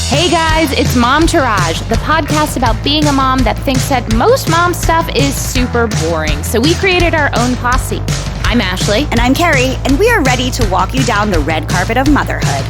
Hey guys, it's Momtourage, the podcast about being a mom that thinks that most mom stuff is super boring. So we created our own posse. I'm Ashley. And I'm Carrie, and we are ready to walk you down the red carpet of motherhood.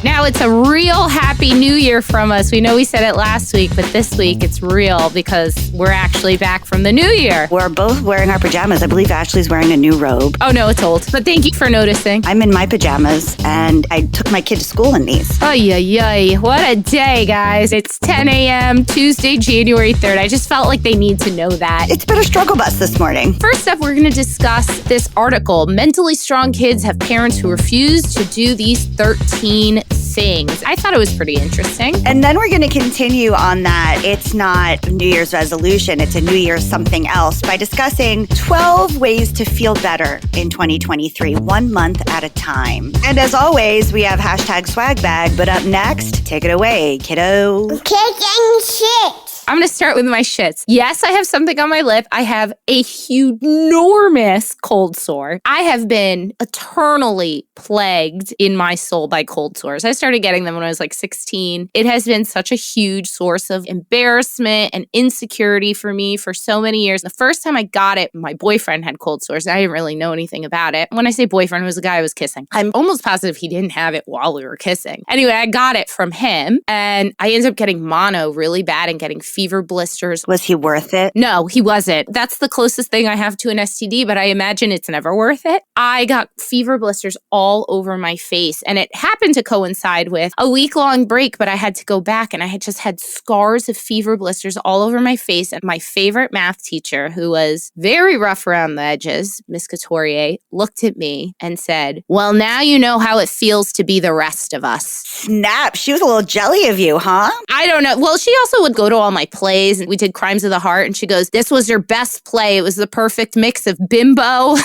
Now it's a real happy new year from us. We know we said it last week, but this week it's real because we're actually back from the new year. We're both wearing our pajamas. I believe Ashley's wearing a new robe. Oh no, it's old. But thank you for noticing. I'm in my pajamas, and I took my kid to school in these. Ay. What a day, guys. It's 10 a.m., Tuesday, January 3rd. I just felt like they need to know that. It's been a struggle bus this morning. First up, we're going to discuss this article. Mentally strong kids have parents who refuse to do these 13 things. I thought it was pretty interesting. And then we're going to continue on that. It's not New Year's resolution. It's a New Year's something else by discussing 12 ways to feel better in 2023, 1 month at a time. And as always, we have hashtag swag bag. But up next, take it away, kiddo. Kicking shit. I'm going to start with my shits. Yes, I have something on my lip. I have a enormous cold sore. I have been eternally plagued in my soul by cold sores. I started getting them when I was like 16. It has been such a huge source of embarrassment and insecurity for me for so many years. The first time I got it, my boyfriend had cold sores. I didn't really know anything about it. When I say boyfriend, it was a guy I was kissing. I'm almost positive he didn't have it while we were kissing. Anyway, I got it from him, and I ended up getting mono really bad and getting fever blisters. Was he worth it? No, he wasn't. That's the closest thing I have to an STD, but I imagine it's never worth it. I got fever blisters all over my face, and it happened to coincide with a week-long break, but I had to go back, and I had just had scars of fever blisters all over my face. And my favorite math teacher, who was very rough around the edges, Miss Couturier, looked at me and said, "Well, now you know how it feels to be the rest of us." Snap. She was a little jelly of you, huh? I don't know. Well, she also would go to all my plays, and we did Crimes of the Heart, and she goes, "This was your best play. It was the perfect mix of bimbo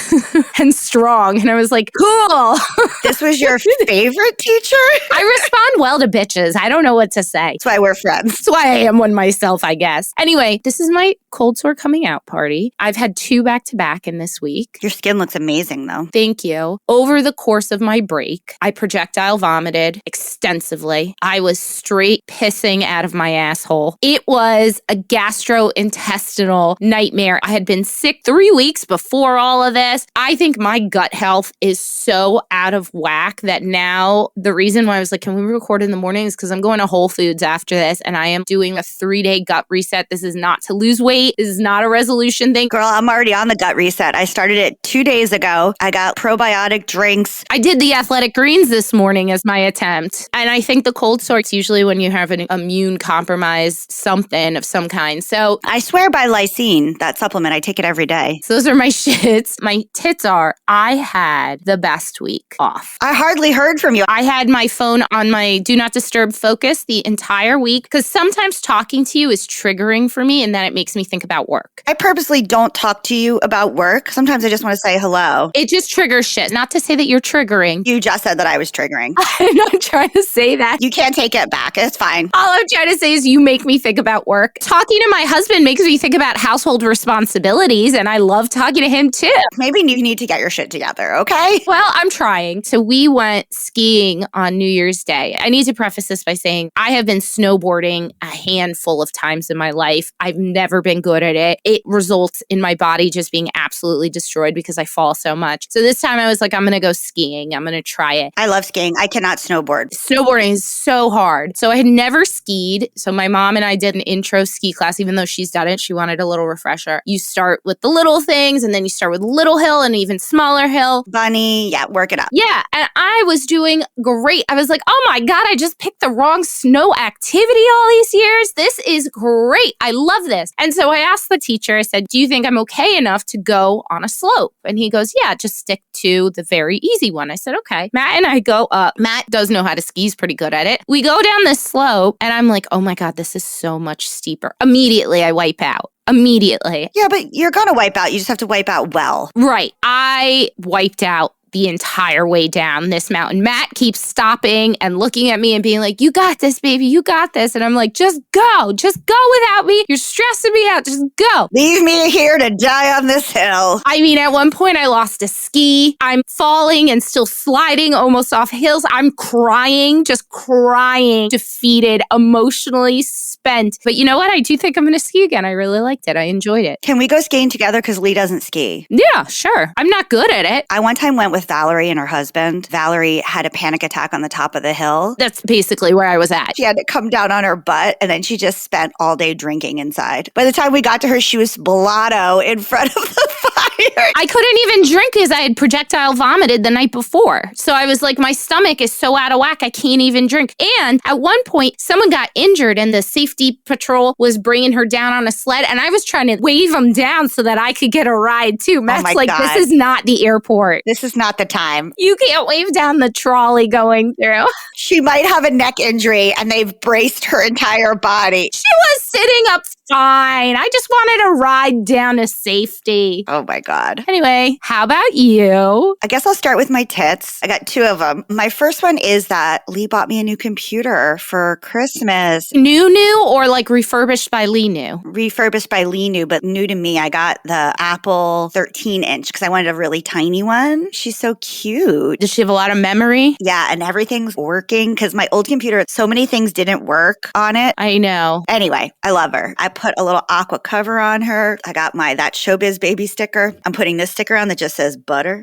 and strong." And I was like, cool. This was your favorite teacher? I respond well to bitches. I don't know what to say. That's why we're friends. That's why I am one myself, I guess. Anyway, this is my cold sore coming out party. I've had 2 back-to-back in this week. Your skin looks amazing, though. Thank you. Over the course of my break, I projectile vomited extensively. I was straight pissing out of my asshole. It was a gastrointestinal nightmare. I had been sick 3 weeks before all of this. I think my gut health is so out of whack that now the reason why I was like, can we record in the morning is because I'm going to Whole Foods after this, and I am doing a 3-day gut reset. This is not to lose weight. This is not a resolution thing. Girl, I'm already on the gut reset. I started it 2 days ago. I got probiotic drinks. I did the athletic greens this morning as my attempt. And I think the cold sore is usually when you have an immune compromised something of some kind. So I swear by lysine, that supplement. I take it every day. so those are my shits. My tits are, I had the best week off. I hardly heard from you. I had my phone on my do not disturb focus the entire week because sometimes talking to you is triggering for me, and then it makes me think about work. I purposely don't talk to you about work. Sometimes I just want to say hello. It just triggers shit. Not to say that you're triggering. You just said that I was triggering. I'm not trying to say that. You can't take it back. It's fine. All I'm trying to say is you make me think about work. Talking to my husband makes me think about household responsibilities, and I love talking to him too. Maybe you need to get your shit together, okay? Well, I'm trying. So we went skiing on New Year's Day. I need to preface this by saying I have been snowboarding a handful of times in my life. I've never been good at it. It results in my body just being absolutely destroyed because I fall so much. So this time I was like, I'm going to go skiing. I'm going to try it. I love skiing. I cannot snowboard. Snowboarding is so hard. So I had never skied. So my mom and I did an intro ski class, even though she's done it. She wanted a little refresher. You start with the little things, and then you start with little hill and even smaller hill. Bunny, yeah, work it up. Yeah, and I was doing great. I was like, oh my God, I just picked the wrong snow activity all these years. This is great. I love this. And so I asked the teacher, I said, do you think I'm okay enough to go on a slope? And he goes, yeah, just stick to the very easy one. I said, okay. Matt and I go up. Matt does know how to ski. He's pretty good at it. We go down this slope, and I'm like, oh my God, this is so much steeper. Immediately, I wipe out. Immediately. Yeah, but you're going to wipe out. You just have to wipe out well. Right. I wiped out the entire way down this mountain. Matt keeps stopping and looking at me and being like, you got this, baby, you got this. And I'm like, just go without me. You're stressing me out. Just go. Leave me here to die on this hill. I mean, at one point I lost a ski. I'm falling and still sliding almost off hills. I'm crying, just crying, defeated, emotionally spent. But you know what? I do think I'm going to ski again. I really liked it. I enjoyed it. Can we go skiing together? Because Lee doesn't ski. Yeah, sure. I'm not good at it. I one time went with Valerie and her husband. Valerie had a panic attack on the top of the hill. That's basically where I was at. She had to come down on her butt, and then she just spent all day drinking inside. By the time we got to her, she was blotto in front of the fire. I couldn't even drink because I had projectile vomited the night before. So I was like, my stomach is so out of whack, I can't even drink. And at one point, someone got injured and the safety patrol was bringing her down on a sled. And I was trying to wave them down so that I could get a ride too. Matt's like, God. This is not the airport. This is not the time. You can't wave down the trolley going through. She might have a neck injury and they've braced her entire body. She was sitting up fine. I just wanted a ride down to safety. Oh my God. Anyway, how about you? I guess I'll start with my tits. I got two of them. My first one is that Lee bought me a new computer for Christmas. New or like refurbished by Lee new? Refurbished by Lee new, but new to me. I got the Apple 13-inch because I wanted a really tiny one. She's so cute. Does she have a lot of memory? Yeah, and everything's working because my old computer, so many things didn't work on it. I know. Anyway, I love her. I put a little aqua cover on her. I got my That Showbiz Baby sticker. I'm putting this sticker on that just says butter.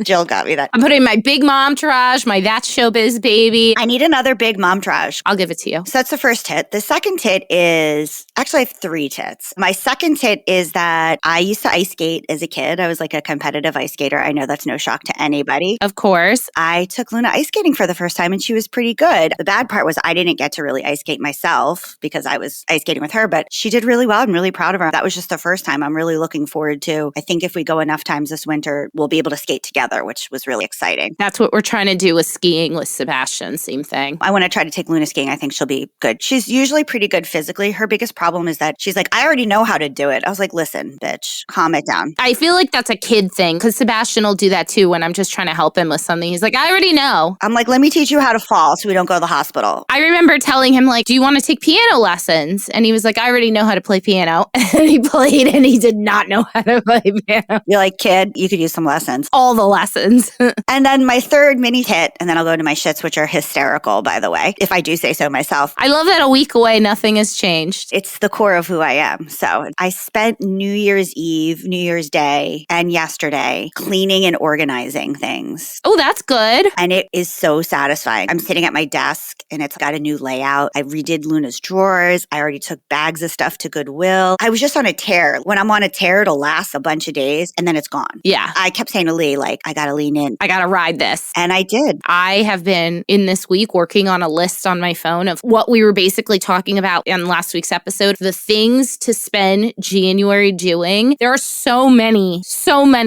Jill got me that. I'm putting my big Momtourage, my That's Showbiz Baby. I need another big Momtourage. I'll give it to you. So that's the first tit. The second tit is, actually I have three tits. My second tit is that I used to ice skate as a kid. I was like a competitive ice skater. I know that's no shock to anybody. Of course. I took Luna ice skating for the first time and she was pretty good. The bad part was I didn't get to really ice skate myself because I was ice skating with her, but she did really well. I'm really proud of her. That was just the first time. I'm really looking forward to, I think if we go enough times this winter, we'll be able to skate together, which was really exciting. That's what we're trying to do with skiing with Sebastian. Same thing. I want to try to take Luna skiing. I think she'll be good. She's usually pretty good physically. Her biggest problem is that she's like, I already know how to do it. I was like, listen, bitch, calm it down. I feel like that's a kid thing because Sebastian will do that too when I'm just trying to help him with something. He's like, I already know. I'm like, let me teach you how to fall so we don't go to the hospital. I remember telling him like, do you want to take piano lessons? And he was like, I already know how to play piano. And he played and he did not know how to play piano. You're like, kid, you could use some lessons. All the lessons. And then my third mini tit, and then I'll go to my shits, which are hysterical, by the way, if I do say so myself. I love that a week away, nothing has changed. It's the core of who I am. So I spent New Year's Eve, New Year's Day, and yesterday cleaning and organizing things. Oh, that's good. And it is so satisfying. I'm sitting at my desk and it's got a new layout. I redid Luna's drawers. I already took bags of stuff to Goodwill. I was just on a tear. When I'm on a tear, it'll last a bunch of days and then it's gone. Yeah. I kept saying to Lee, like, I got to lean in. I got to ride this. And I did. I have been in this week working on a list on my phone of what we were basically talking about in last week's episode, the things to spend January doing. There are so many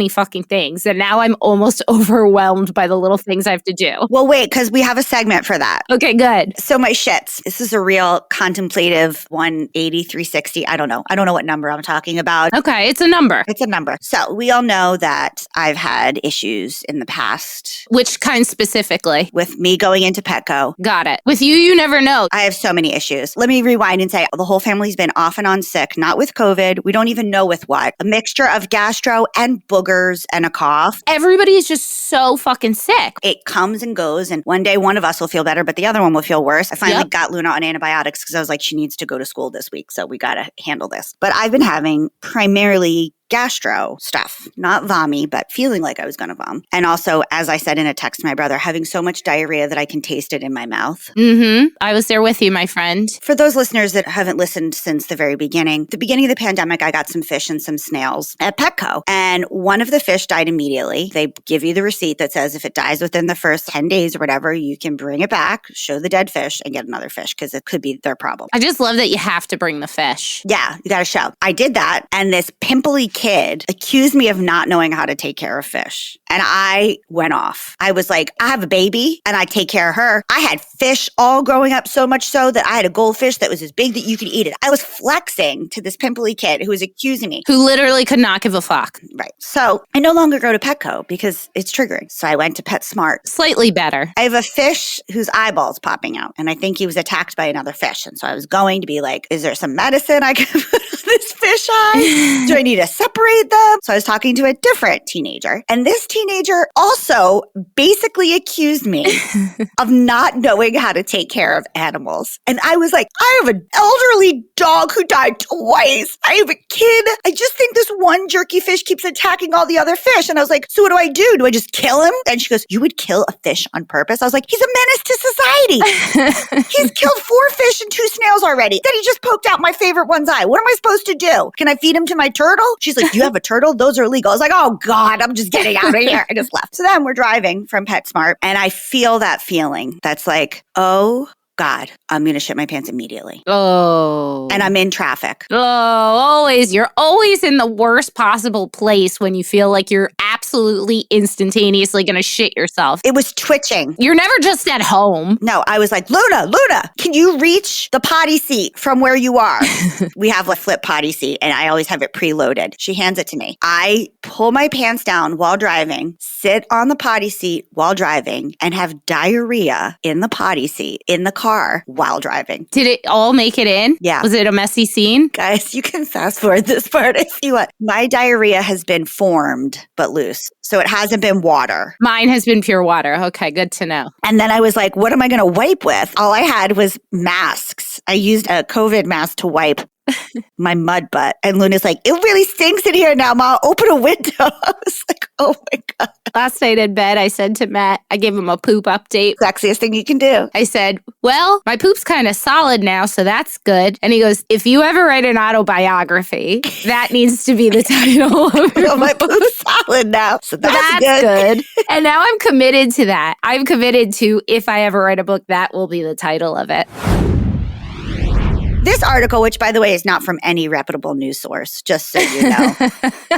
fucking things that now I'm almost overwhelmed by the little things I have to do. Well, wait, because we have a segment for that. Okay, good. So my shits, this is a real contemplative 180, 360. I don't know what number I'm talking about. Okay, it's a number. It's a number. So we all know that I've had issues in the past. Which kind specifically? With me going into Petco. Got it. With you never know. I have so many issues. Let me rewind and say the whole family's been off and on sick, not with COVID. We don't even know with what. A mixture of gastro and boogers and a cough. Everybody is just so fucking sick. It comes and goes, and one day one of us will feel better, but the other one will feel worse. I finally got Luna on antibiotics because I was like, she needs to go to school this week, so we got to handle this. But I've been having primarily gastro stuff, not vommy, but feeling like I was going to vom. And also, as I said in a text to my brother, having so much diarrhea that I can taste it in my mouth. Mm-hmm. I was there with you, my friend. For those listeners that haven't listened since the very beginning, the beginning of the pandemic, I got some fish and some snails at Petco. And one of the fish died immediately. They give you the receipt that says if it dies within the first 10 days or whatever, you can bring it back, show the dead fish, and get another fish because it could be their problem. I just love that you have to bring the fish. Yeah, you got to show. I did that. And this pimply kid accused me of not knowing how to take care of fish. And I went off. I was like, I have a baby and I take care of her. I had fish all growing up, so much so that I had a goldfish that was as big that you could eat it. I was flexing to this pimply kid who was accusing me. Who literally could not give a fuck. Right. So I no longer go to Petco because it's triggering. So I went to PetSmart. Slightly better. I have a fish whose eyeball's popping out, and I think he was attacked by another fish. And so I was going to be like, is there some medicine I can put on this fish eye? Do I need to separate them? So I was talking to a different teenager, and this teenager also basically accused me of not knowing how to take care of animals. And I was like, I have an elderly dog who died twice. I have a kid. I just think this one jerky fish keeps attacking all the other fish. And I was like, so what do I do? Do I just kill him? And she goes, you would kill a fish on purpose? I was like, he's a menace to society. He's killed 4 fish and 2 snails already. Then he just poked out my favorite one's eye. What am I supposed to do? Can I feed him to my turtle? She's like, you have a turtle? Those are illegal. I was like, oh God, I'm just getting out of here. I just left. So then we're driving from PetSmart and I feel that feeling that's like, oh God, I'm going to shit my pants immediately. Oh. And I'm in traffic. Oh, always. You're always in the worst possible place when you feel like you're absolutely instantaneously going to shit yourself. It was twitching. You're never just at home. No, I was like, Luna, can you reach the potty seat from where you are? We have a flip potty seat and I always have it preloaded. She hands it to me. I pull my pants down while driving, sit on the potty seat while driving, and have diarrhea in the potty seat in the car while driving. Did it all make it in? Yeah. Was it a messy scene? Guys, you can fast forward this part if you want. My diarrhea has been formed but loose. So it hasn't been water. Mine has been pure water. Okay, good to know. And then I was like, what am I going to wipe with? All I had was masks. I used a COVID mask to wipe my mud butt. And Luna's like, it really stinks in here now, Ma. Open a window. I was like, oh my God. Last night in bed, I said to Matt, I gave him a poop update. Sexiest thing you can do. I said, well, my poop's kind of solid now, so that's good. And he goes, if you ever write an autobiography, that needs to be the title of your My poop's solid now, so that's good. And now I'm committed to that. I'm committed to, if I ever write a book, that will be the title of it. This article, which by the way is not from any reputable news source, just so you know,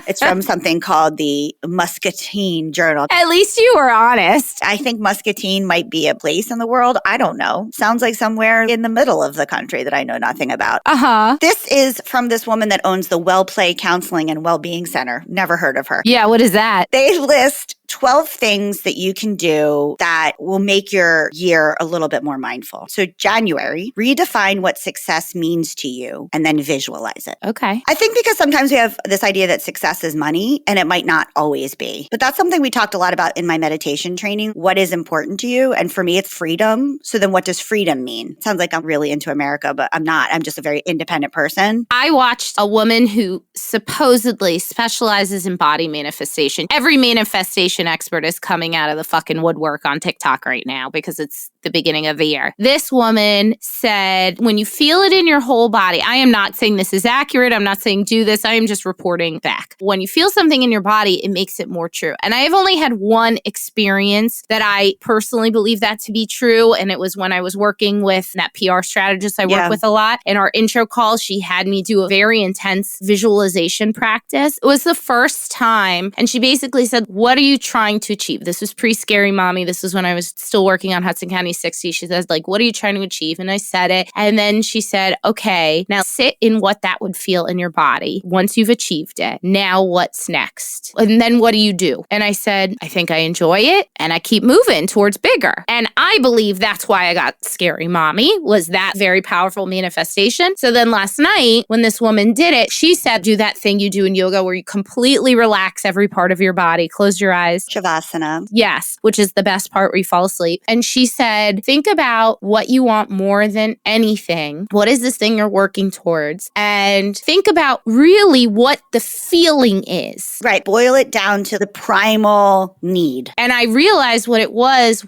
it's from something called the Muscatine Journal. At least you were honest. I think Muscatine might be a place in the world. I don't know. Sounds like somewhere in the middle of the country that I know nothing about. Uh-huh. This is from this woman that owns the Well Play Counseling and Wellbeing Center. Never heard of her. Yeah, what is that? They list 12 things that you can do that will make your year a little bit more mindful. So January, redefine what success means to you and then visualize it. Okay. I think because sometimes we have this idea that success is money and it might not always be. But that's something we talked a lot about in my meditation training. What is important to you? And for me, it's freedom. So then what does freedom mean? It sounds like I'm really into America, but I'm not. I'm just a very independent person. I watched a woman who supposedly specializes in body manifestation. Every manifestation expert is coming out of the fucking woodwork on TikTok right now because it's the beginning of the year. This woman said, when you feel it in your whole body, I am not saying this is accurate. I'm not saying do this. I am just reporting back. When you feel something in your body, it makes it more true. And I have only had one experience that I personally believe that to be true. And it was when I was working with that PR strategist I work with a lot. In our intro call, she had me do a very intense visualization practice. It was the first time. And she basically said, what are you trying to achieve? This was pre-Scary Mommy. This was when I was still working on Hudson County 60. She says, like, what are you trying to achieve? And I said it. And then she said, okay, now sit in what that would feel in your body once you've achieved it. Now what's next? And then what do you do? And I said, I think I enjoy it and I keep moving towards bigger. And I believe that's why I got Scary Mommy, was that very powerful manifestation. So then last night when this woman did it, she said, do that thing you do in yoga where you completely relax every part of your body, close your eyes. Shavasana. Yes, which is the best part where you fall asleep. And she said, think about what you want more than anything. What is this thing you're working towards? And think about really what the feeling is. Right. Boil it down to the primal need. And I realized what it was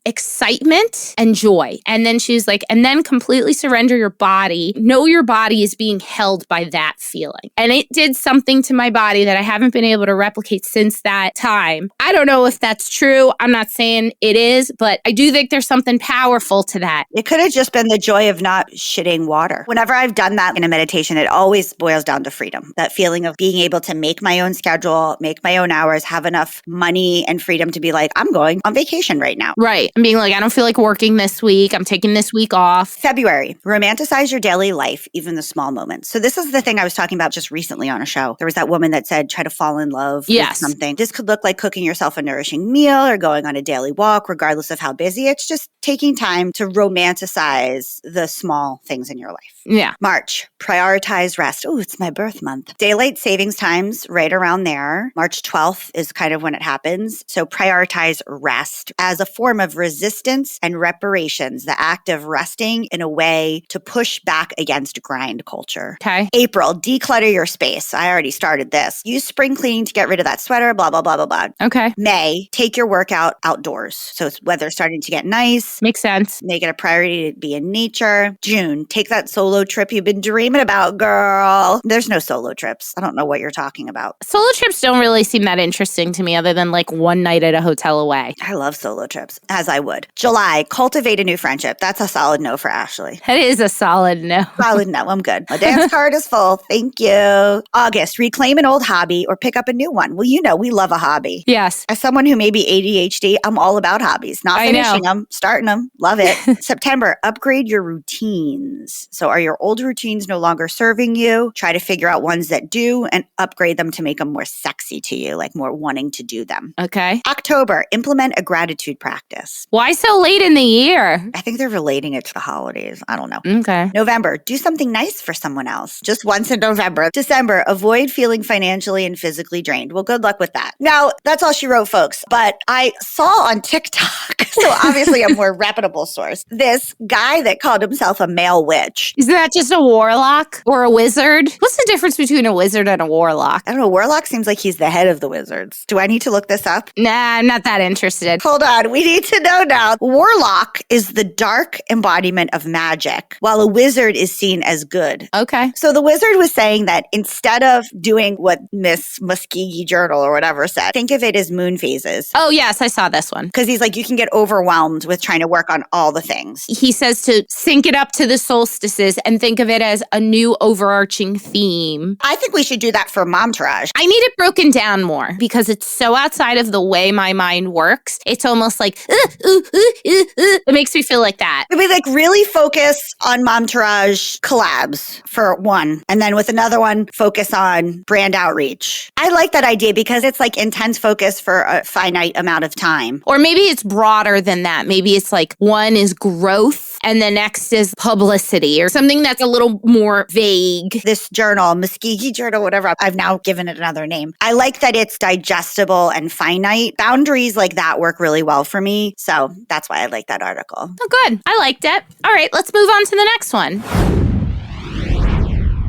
excitement and joy. And then she was like, and then completely surrender your body. Know your body is being held by that feeling. And it did something to my body that I haven't been able to replicate since that time. time. I don't know if that's true. I'm not saying it is, but I do think there's something powerful to that. It could have just been the joy of not shitting water. Whenever I've done that in a meditation, it always boils down to freedom. That feeling of being able to make my own schedule, make my own hours, have enough money and freedom to be like, I'm going on vacation right now. Right. I'm being like, I don't feel like working this week. I'm taking this week off. February, romanticize your daily life, even the small moments. So this is the thing I was talking about just recently on a show. There was that woman that said, try to fall in love with something. This could look like cooking yourself a nourishing meal or going on a daily walk, regardless of how busy. It's just taking time to romanticize the small things in your life. Yeah. March, prioritize rest. Oh, it's my birth month. Daylight savings times right around there. March 12th is kind of when it happens. So prioritize rest as a form of resistance and reparations, the act of resting in a way to push back against grind culture. Okay. April, declutter your space. I already started this. Use spring cleaning to get rid of that sweater, blah, blah, blah, blah, blah. Okay. May, take your workout outdoors. So it's weather starting to get nice. Makes sense. Make it a priority to be in nature. June, take that solo trip you've been dreaming about, girl. There's no solo trips. I don't know what you're talking about. Solo trips don't really seem that interesting to me other than like one night at a hotel away. I love solo trips, as I would. July, cultivate a new friendship. That's a solid no for Ashley. That is a solid no. Solid no, I'm good. My dance card is full. Thank you. August, reclaim an old hobby or pick up a new one. Well, you know, we love a hobby. Yes. As someone who may be ADHD, I'm all about hobbies. Not finishing them, starting them. Love it. September, upgrade your routines. So are your old routines no longer serving you? Try to figure out ones that do and upgrade them to make them more sexy to you, like more wanting to do them. Okay. October, implement a gratitude practice. Why so late in the year? I think they're relating it to the holidays. I don't know. Okay. November, do something nice for someone else. Just once in November. December, avoid feeling financially and physically drained. Well, good luck with that. Now, that's all she wrote, folks. But I saw on TikTok, so obviously a more reputable source, this guy that called himself a male witch. Isn't that just a warlock or a wizard? What's the difference between a wizard and a warlock? I don't know. Warlock seems like he's the head of the wizards. Do I need to look this up? Nah, I'm not that interested. Hold on. We need to know now. Warlock is the dark embodiment of magic, while a wizard is seen as good. Okay. So the wizard was saying that instead of doing what Miss Muskegee Journal or whatever said, think of it as moon phases. Oh, yes, I saw this one. Because he's like, you can get overwhelmed with trying to work on all the things. He says to sync it up to the solstices and think of it as a new overarching theme. I think we should do that for Momtourage. I need it broken down more because it's so outside of the way my mind works. It's almost like, it makes me feel like that. We like really focus on Momtourage collabs for one. And then with another one, focus on brand outreach. I like that idea because it's like intense focus for a finite amount of time. Or maybe it's broader than that. Maybe it's like one is growth and the next is publicity or something that's a little more vague. This journal, Muskegee Journal, whatever, I've now given it another name. I like that it's digestible and finite. Boundaries like that work really well for me. So that's why I like that article. Oh, good. I liked it. All right, let's move on to the next one.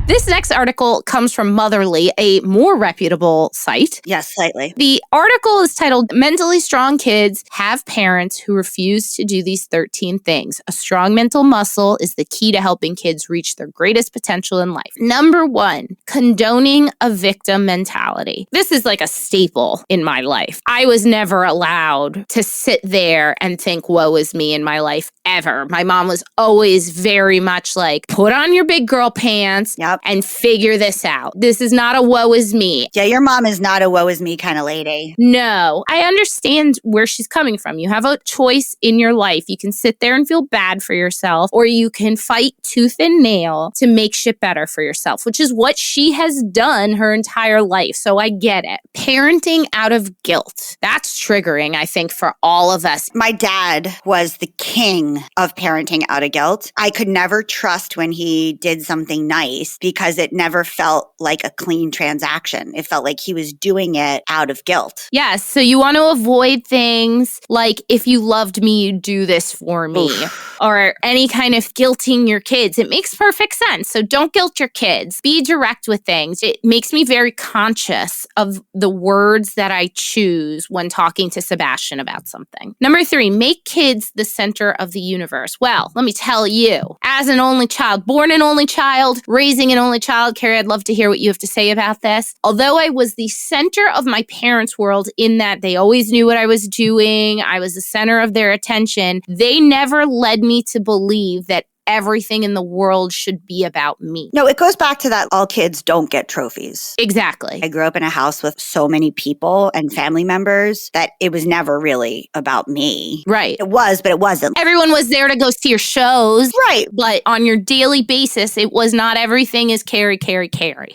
This next article comes from Motherly, a more reputable site. Yes, slightly. The article is titled, Mentally Strong Kids Have Parents Who Refuse to Do These 13 Things. A strong mental muscle is the key to helping kids reach their greatest potential in life. Number 1, condoning a victim mentality. This is like a staple in my life. I was never allowed to sit there and think, woe is me in my life ever. My mom was always very much like, put on your big girl pants. Yep. And figure this out. This is not a woe is me. Yeah, your mom is not a woe is me kind of lady. No, I understand where she's coming from. You have a choice in your life. You can sit there and feel bad for yourself, or you can fight tooth and nail to make shit better for yourself, which is what she has done her entire life. So I get it. Parenting out of guilt. That's triggering, I think, for all of us. My dad was the king of parenting out of guilt. I could never trust when he did something nice because it never felt like a clean transaction. It felt like he was doing it out of guilt. Yes. So you want to avoid things like, if you loved me, you'd do this for me. Oof. Or any kind of guilting your kids. It makes perfect sense. So don't guilt your kids. Be direct with things. It makes me very conscious of the words that I choose when talking to Sebastian about something. Number 3, make kids the center of the universe. Well, let me tell you, as an only child, born an only child, raising an an only child, Carrie, I'd love to hear what you have to say about this. Although I was the center of my parents' world in that they always knew what I was doing, I was the center of their attention, they never led me to believe that everything in the world should be about me. No, it goes back to that all kids don't get trophies. Exactly. I grew up in a house with so many people and family members that it was never really about me. Right. It was, but it wasn't. Everyone was there to go see your shows. Right. But on your daily basis, it was not everything is Carrie.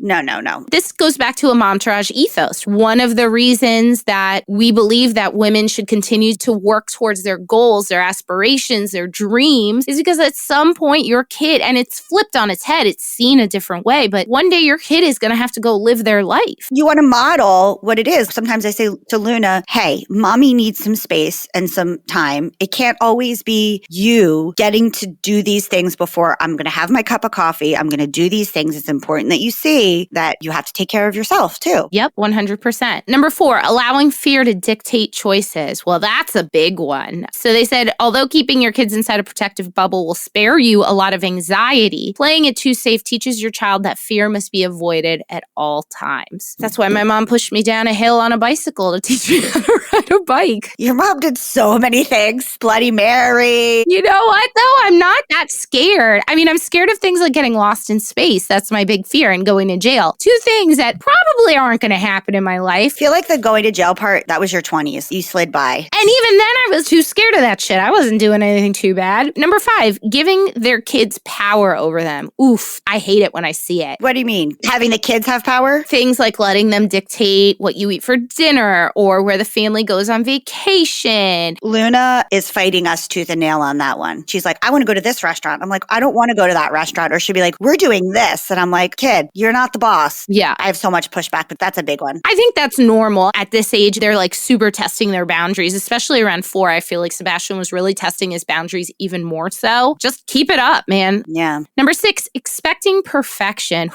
No. This goes back to a Momtourage ethos. One of the reasons that we believe that women should continue to work towards their goals, their aspirations, their dreams is because at some point your kid, and it's flipped on its head, it's seen a different way, but one day your kid is going to have to go live their life. You want to model what it is. Sometimes I say to Luna, hey, mommy needs some space and some time. It can't always be you getting to do these things before I'm going to have my cup of coffee. I'm going to do these things. It's important that you see that you have to take care of yourself too. Yep, 100%. Number 4, allowing fear to dictate choices. Well, that's a big one. So they said, although keeping your kids inside a protective bubble will spare you a lot of anxiety, playing it too safe teaches your child that fear must be avoided at all times. That's why my mom pushed me down a hill on a bicycle to teach me how to ride a bike. Your mom did so many things. Bloody Mary. You know what, though? I'm not that scared. I mean, I'm scared of things like getting lost in space. That's my big fear, and going to jail. 2 things that probably aren't going to happen in my life. I feel like the going to jail part, that was your 20s. You slid by. And even then, I was too scared of that shit. I wasn't doing anything too bad. Number 5, giving their kids power over them. Oof, I hate it when I see it. What do you mean? Having the kids have power? Things like letting them dictate what you eat for dinner or where the family goes on vacation. Luna is fighting us tooth and nail on that one. She's like, I want to go to this restaurant. I'm like, I don't want to go to that restaurant. Or she'll be like, we're doing this. And I'm like, kid, you're not the boss. Yeah. I have so much pushback, but that's a big one. I think that's normal. At this age, they're like super testing their boundaries, especially around 4. I feel like Sebastian was really testing his boundaries even more so. Just keep it up, man. Yeah. Number 6, expecting perfection.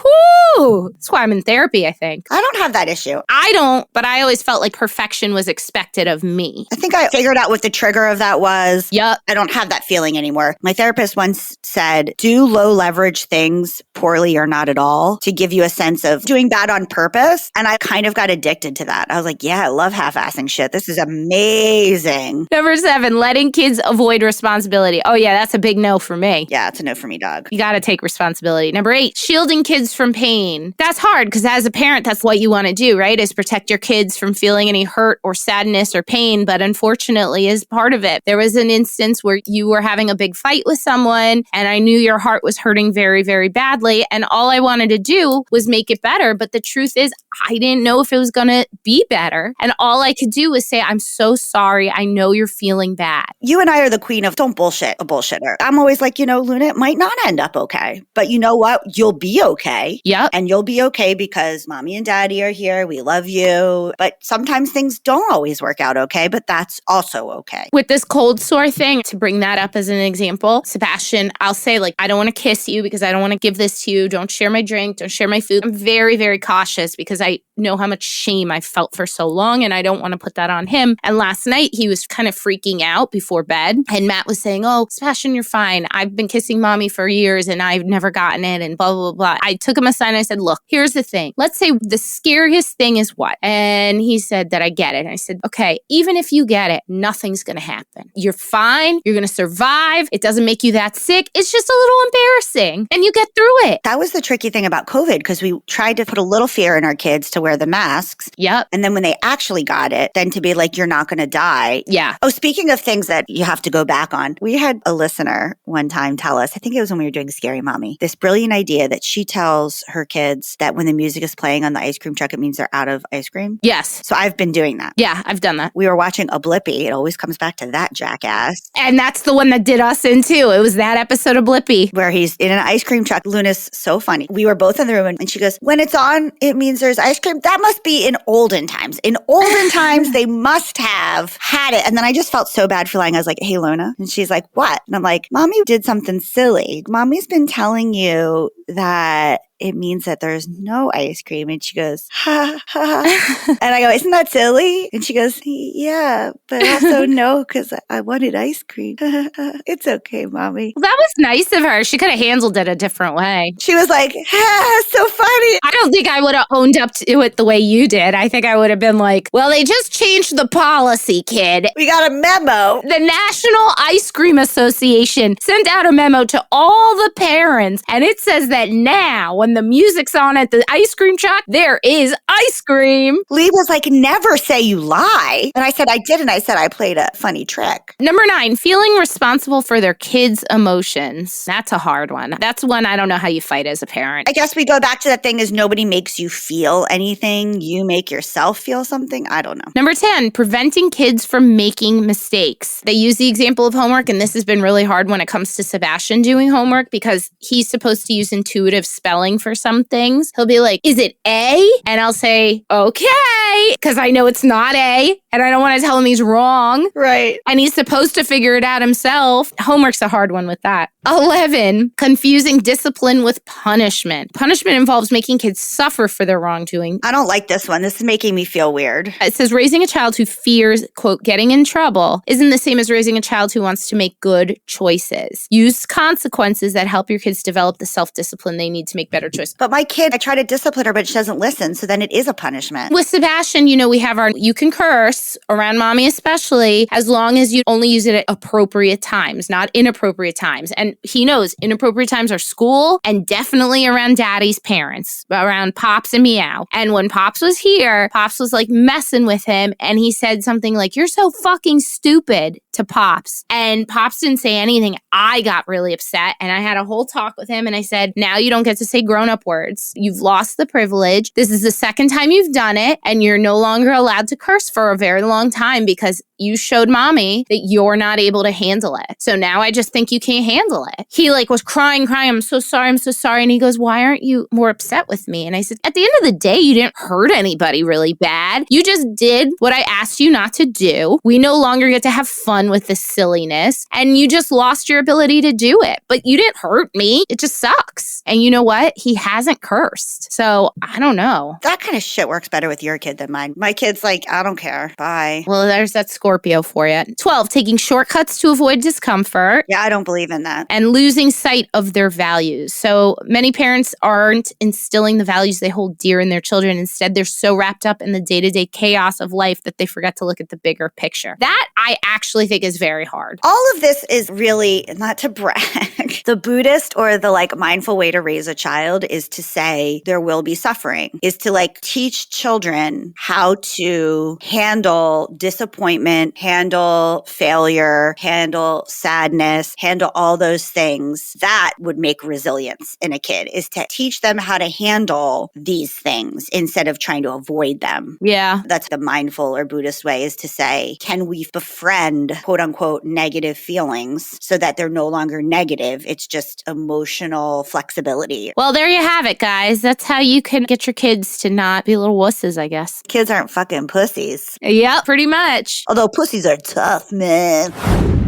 Whoo! That's why I'm in therapy, I think. I don't have that issue. I don't, but I always felt like perfection was expected of me. I think I figured out what the trigger of that was. Yup. I don't have that feeling anymore. My therapist once said, do low leverage things poorly or not at all to give you a sense of doing bad on purpose. And I kind of got addicted to that. I was like, yeah, I love half-assing shit. This is amazing. Number 7, letting kids avoid responsibility. Oh yeah, that's a big no for me. Yeah, it's a no for me, dog. You got to take responsibility. Number 8, shielding kids from pain. That's hard because as a parent, that's what you want to do, right? Is protect your kids from feeling any hurt or sadness or pain. But unfortunately, as part of it, there was an instance where you were having a big fight with someone and I knew your heart was hurting very, very badly. And all I wanted to do was make it better. But the truth is, I didn't know if it was going to be better. And all I could do was say, I'm so sorry. I know you're feeling bad. You and I are the queen of don't bullshit a bullshitter. I'm always like, Luna, it might not end up okay. But you know what? You'll be okay. Yep. And you'll be okay because mommy and daddy are here. We love you. But sometimes things don't always work out okay, but that's also okay. With this cold sore thing, to bring that up as an example, Sebastian, I'll say like, I don't want to kiss you because I don't want to give this to you. Don't share my drink. Don't share my food. I'm very, very cautious because I know how much shame I felt for so long and I don't want to put that on him. And last night he was kind of freaking out before bed and Matt was saying, oh, Sebastian, you're fine. I've been kissing mommy for years and I've never gotten it and blah, blah, blah. I took him aside and I said, look, here's the thing. Let's say the scariest thing is what? And he said that I get it. And I said, okay, even if you get it, nothing's going to happen. You're fine. You're going to survive. It doesn't make you that sick. It's just a little embarrassing and you get through it. That was the tricky thing about COVID because we tried to put a little fear in our kids to wear the masks. Yep. And then when they actually got it, then to be like, you're not going to die. Yeah. Oh, speaking of things that you have to go back on, we had a listener one time tell us, I think it was when we were doing Scary Mommy, this brilliant idea that she tells her kids that when the music is playing on the ice cream truck, it means they're out of ice cream. Yes. So I've been doing that. Yeah, I've done that. We were watching a Blippi. It always comes back to that jackass. And that's the one that did us in too. It was that episode of Blippi. Where he's in an ice cream truck. Luna's so funny. We were both in the room and she goes, when it's on, it means there's ice cream. That must be in olden times. In olden times, they must have had it. And then I just felt so bad for lying. I was like, hey, Luna. And she's like, what? And I'm like, mommy did something silly. Mommy's been telling you that it means that there's no ice cream. And she goes, ha, ha. And I go, isn't that silly? And she goes, yeah, but also no, because I wanted ice cream. It's okay, Mommy. Well, that was nice of her. She could have handled it a different way. She was like, so funny. I don't think I would have owned up to it the way you did. I think I would have been like, well, they just changed the policy, kid. We got a memo. The National Ice Cream Association sent out a memo to all the parents, and it says that now, when the music's on at the ice cream truck, there is ice cream. Lee was like, never say you lie. And I said, I didn't. I said, I played a funny trick. Number 9, feeling responsible for their kids' emotions. That's a hard one. That's one I don't know how you fight as a parent. I guess we go back to that thing is nobody makes you feel anything. You make yourself feel something. I don't know. Number 10, preventing kids from making mistakes. They use the example of homework, and this has been really hard when it comes to Sebastian doing homework because he's supposed to use intuitive spelling for some things. He'll be like, is it A? And I'll say, okay, because I know it's not A, and I don't want to tell him he's wrong. Right. And he's supposed to figure it out himself. Homework's a hard one with that. 11, confusing discipline with punishment. Punishment involves making kids suffer for their wrongdoing. I don't like this one. This is making me feel weird. It says raising a child who fears, quote, getting in trouble isn't the same as raising a child who wants to make good choices. Use consequences that help your kids develop the self-discipline they need to make better choices. But my kid, I try to discipline her, but she doesn't listen. So then it is a punishment. With Sebastian, we have you can curse around mommy especially, as long as you only use it at appropriate times, not inappropriate times. And he knows inappropriate times are school and definitely around daddy's parents, around Pops and Meow. And when Pops was here, Pops was like messing with him and he said something like, you're so fucking stupid to Pops. And Pops didn't say anything. I got really upset and I had a whole talk with him and I said, now you don't get to say grown-up words. You've lost the privilege. This is the second time you've done it and you're no longer allowed to curse for a very long time because you showed mommy that you're not able to handle it. So now I just think you can't handle it. He was crying. I'm so sorry. And he goes, why aren't you more upset with me? And I said, at the end of the day, you didn't hurt anybody really bad. You just did what I asked you not to do. We no longer get to have fun with this silliness. And you just lost your ability to do it. But you didn't hurt me. It just sucks. And you know what? He hasn't cursed. So I don't know. That kind of shit works better with your kid than mine. My kid's like, I don't care. Bye. Well, there's that Scorpio for you. 12, taking shortcuts to avoid discomfort. Yeah, I don't believe in that. And losing sight of their values. So many parents aren't instilling the values they hold dear in their children. Instead, they're so wrapped up in the day-to-day chaos of life that they forget to look at the bigger picture. That I actually think is very hard. All of this is really, not to brag, the Buddhist or the mindful way to raise a child is to say there will be suffering, is to teach children how to handle disappointment, handle failure, handle sadness, handle all those things. That would make resilience in a kid, is to teach them how to handle these things instead of trying to avoid them. Yeah. That's the mindful or Buddhist way, is to say, can we befriend quote unquote negative feelings so that they're no longer negative? It's just emotional flexibility. Well, there you have it, guys. That's how you can get your kids to not be little wusses, I guess. Kids aren't fucking pussies. Yep, pretty much. Although pussies are tough, man.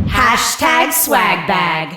Hashtag swag bag.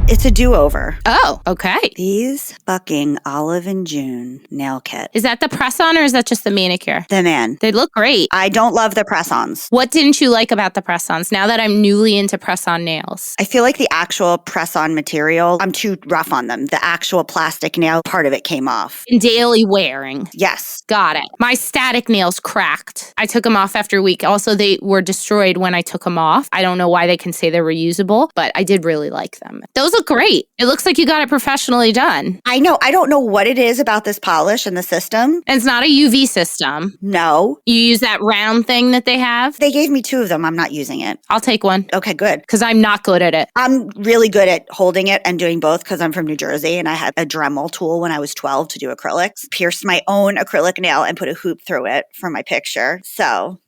It's a do-over. Oh, okay. These fucking Olive and June nail kit. Is that the press-on or is that just the manicure? The man. They look great. I don't love the press-ons. What didn't you like about the press-ons now that I'm newly into press-on nails? I feel like the actual press-on material, I'm too rough on them. The actual plastic nail, part of it came off. In daily wearing. Yes. Got it. My static nails cracked. I took them off after a week. Also, they were destroyed when I took them off. I don't know why they can say they're reusable, but I did really like them. Those look great. It looks like you got it professionally done. I know. I don't know what it is about this polish and the system. And it's not a UV system. No. You use that round thing that they have? They gave me 2 of them. I'm not using it. I'll take one. Okay, good. Because I'm not good at it. I'm really good at holding it and doing both because I'm from New Jersey and I had a Dremel tool when I was 12 to do acrylics. Pierced my own acrylic nail and put a hoop through it for my picture. So,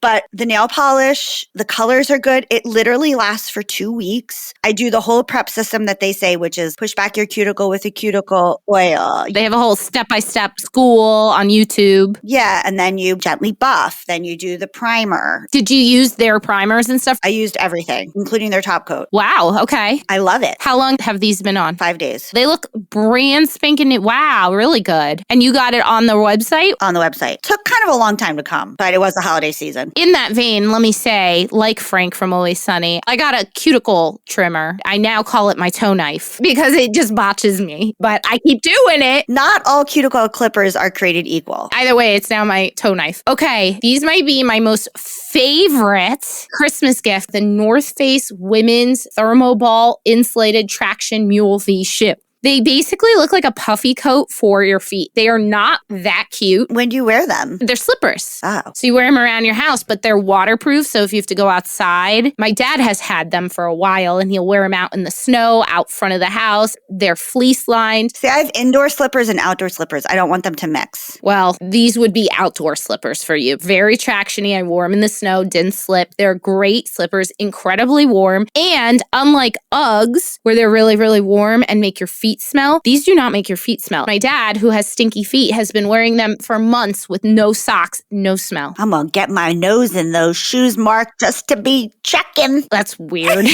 But the nail polish, the colors are good. It literally lasts for 2 weeks. I do the whole prep step system that they say, which is push back your cuticle with a cuticle oil. They have a whole step-by-step school on YouTube. Yeah, and then you gently buff. Then you do the primer. Did you use their primers and stuff? I used everything, including their top coat. Wow, okay. I love it. How long have these been on? 5 days. They look brand spanking new. Wow, really good. And you got it on the website? On the website. Took kind of a long time to come, but it was the holiday season. In that vein, let me say, like Frank from Always Sunny, I got a cuticle trimmer. I now call it my toe knife because it just botches me, but I keep doing it. Not all cuticle clippers are created equal. Either way, it's now my toe knife. Okay, these might be my most favorite Christmas gift, the North Face Women's Thermoball Insulated Traction Mule V shoe. They basically look like a puffy coat for your feet. They are not that cute. When do you wear them? They're slippers. Oh. So you wear them around your house, but they're waterproof. So if you have to go outside, my dad has had them for a while and he'll wear them out in the snow, out front of the house. They're fleece lined. See, I have indoor slippers and outdoor slippers. I don't want them to mix. Well, these would be outdoor slippers for you. Very traction-y. I wore them in the snow, didn't slip. They're great slippers, incredibly warm. And unlike Uggs, where they're really, really warm and make your feet smell, these do not make your feet smell. My dad, who has stinky feet, has been wearing them for months with no socks, no smell. I'm gonna get my nose in those shoes, Mark, just to be checking. That's weird.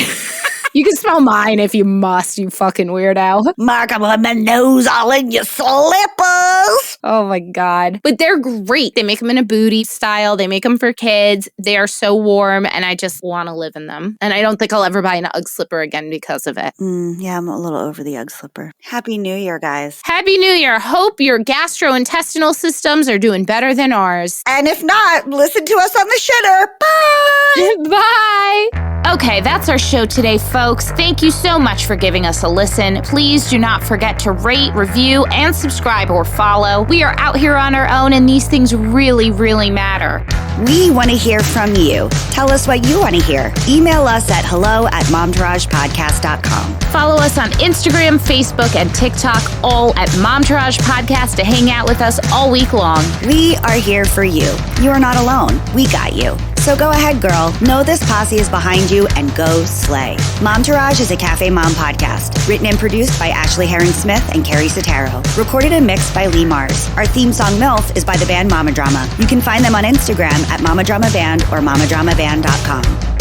You can smell mine if you must, you fucking weirdo. Mark, I'm gonna have my nose all in your slippers. Oh my God. But they're great. They make them in a booty style. They make them for kids. They are so warm and I just want to live in them. And I don't think I'll ever buy an Ugg slipper again because of it. Yeah, I'm a little over the Ugg slipper. Happy New Year, guys. Happy New Year. Hope your gastrointestinal systems are doing better than ours. And if not, listen to us on the shitter. Bye! Bye! Okay, that's our show today, folks. Thank you so much for giving us a listen. Please do not forget to rate, review, and subscribe or follow. We are out here on our own, and these things really, really matter. We want to hear from you. Tell us what you want to hear. Email us at hello@momtouragepodcast.com. Follow us on Instagram, Facebook, and TikTok, all at Momtourage Podcast to hang out with us all week long. We are here for you. You are not alone. We got you. So go ahead, girl. Know this posse is behind you and go slay. Momtourage is a Cafe Mom podcast. Written and produced by Ashley Hearon-Smith and Carrie Sotero. Recorded and mixed by Lee Mars. Our theme song, MILF, is by the band Mama Drama. You can find them on Instagram at Mama Drama Band or mamadramaband.com.